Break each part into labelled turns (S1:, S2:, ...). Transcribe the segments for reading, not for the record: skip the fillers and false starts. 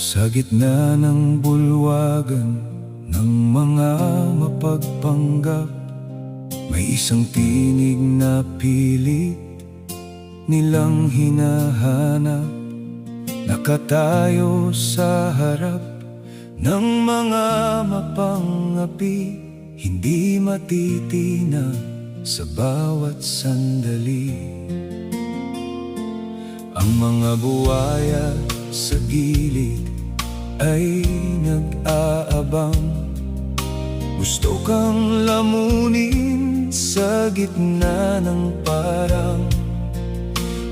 S1: Sa gitna ng bulwagan ng mga mapagpanggap, may isang tinig na pilit nilang hinahanap. Nakatayo sa harap ng mga mapangapi, hindi matitina sa bawat sandali. Ang mga buwaya sa gilid ay nag-aabang, gusto kang lamunin sa gitna ng parang.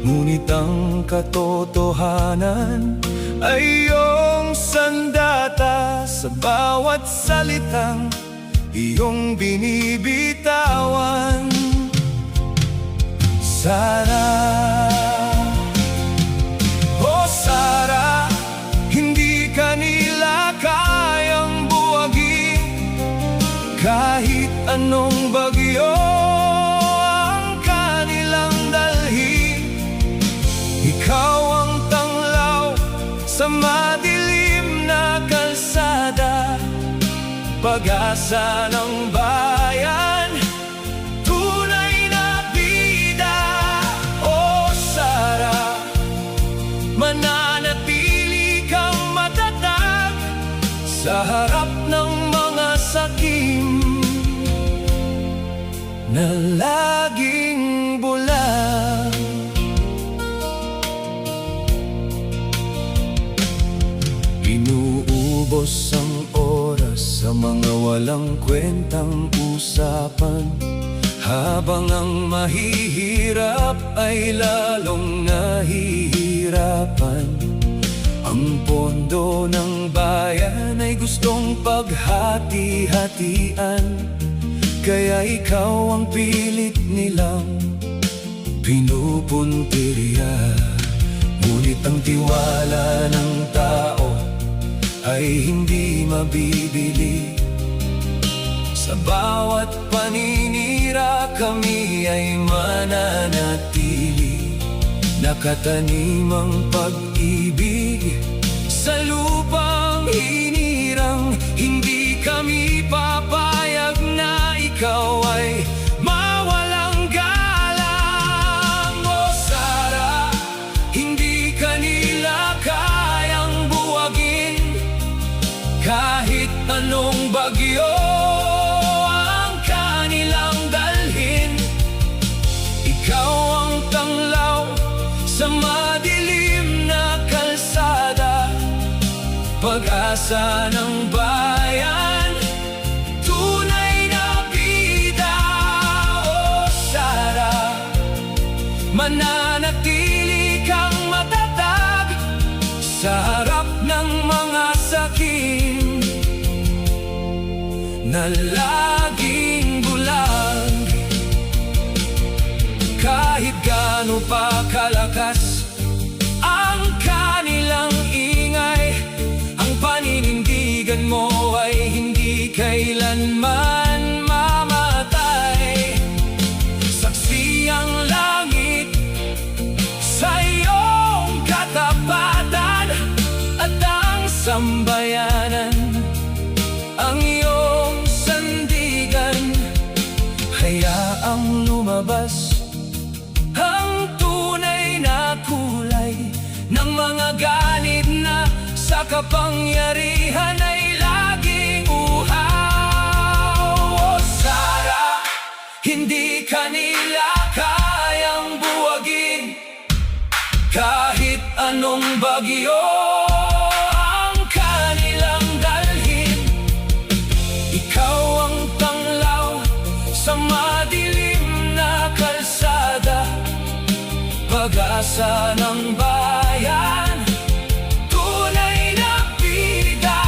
S1: Ngunit ang katotohanan ay iyong sandata sa bawat salitang iyong binibitawan. Sara, oh Sara, hindi ka nila kayang buwagin kahit anong bagyo ang kanilang dalhin. Ikaw ang tanglaw sa madilim na kalsada, pag-asa ng bayan, tunay na bida. O Sara, mananatili kang matatag sa harap ng mga sakim na laging bulag. Inuubos ang oras sa mga walang kwentang usapan, habang ang mahihirap ay lalong nahihirapan. Ang pondo ng bayan ay gustong paghati-hatian, kaya ikaw ang pilit nilang pinupuntirya. Ngunit ang tiwala ng tao ay hindi mabibili. Sa bawat paninira kami ay mananatili, nakatanim ang pag-ibig sa lupang hinirang. Hindi kami papayag na ikaw ay mawalang galang. O Sara, hindi ka nila kayang buwagin kahit anong bagyo ang kanilang dalhin. Ikaw ang tanglaw sa madilim na kalsada, pag-asa ng bayan, tunay na bida. O Sara, mananatili kang matatag sa harap ng mga sakim na laging bulag. Kahit gaano pa kalakas ang kanilang ingay, ang paninindigan mo ay hindi kailanman mamatay. Saksi ang langit sa iyong katapatan, at ang sambayanan ang iyong sandigan. Hayaang lumabas ang tunay na kulay ng mga ganit na sa kapangyarihan ay laging uhaw. O Sara, hindi ka nila kayang buwagin kahit anong bagyo ang kanilang dalhin. Ikaw ang tanglaw sa madilim na kalsada, pag-asa ng bayan, tunay na bida.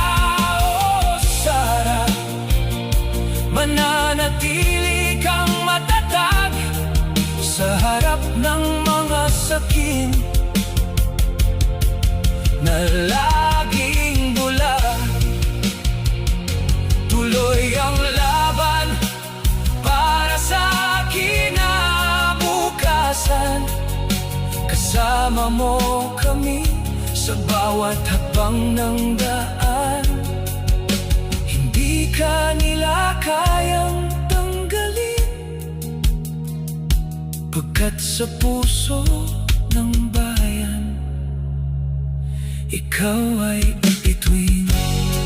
S1: O Sara, mananatili kang matatag sa harap ng mga sakim na laging bulag. Tuloy ang laban para sa kinabukasan, kasama mo kami sa bawat hakbang ng daan. Hindi ka nila kayang tanggalin, pagkat sa puso ng bayan ikaw ay bituin.